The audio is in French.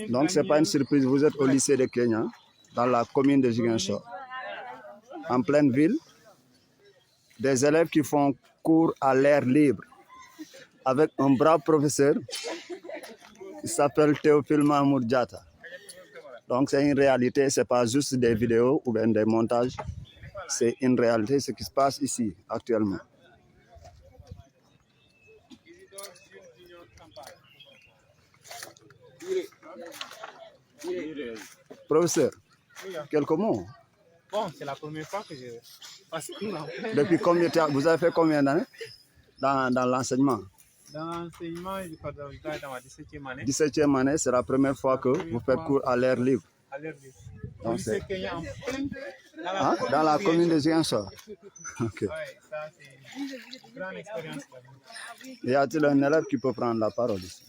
Donc, ce n'est pas une surprise, vous êtes au lycée de Kenya, dans la commune de Ziguinchor, en pleine ville. Des élèves qui font cours à l'air libre avec un brave professeur qui s'appelle Théophile Mahmoud Diatta. Donc, c'est une réalité, ce n'est pas juste des vidéos ou bien des montages. C'est une réalité, ce qui se passe ici, actuellement. Professeur, quelques mots? Bon, c'est la première fois que je passe cours en plein. Depuis combien de temps? Vous avez fait combien d'années dans l'enseignement? Dans l'enseignement, je suis dans ma 17e année. 17e année, c'est la première fois que vous faites cours à l'air libre. À l'air libre. Donc, lycée Kenya en plein. Dans la commune de Ziguinchor. Okay. Ouais, ça, c'est une grande expérience. Y a-t-il un élève qui peut prendre la parole ici?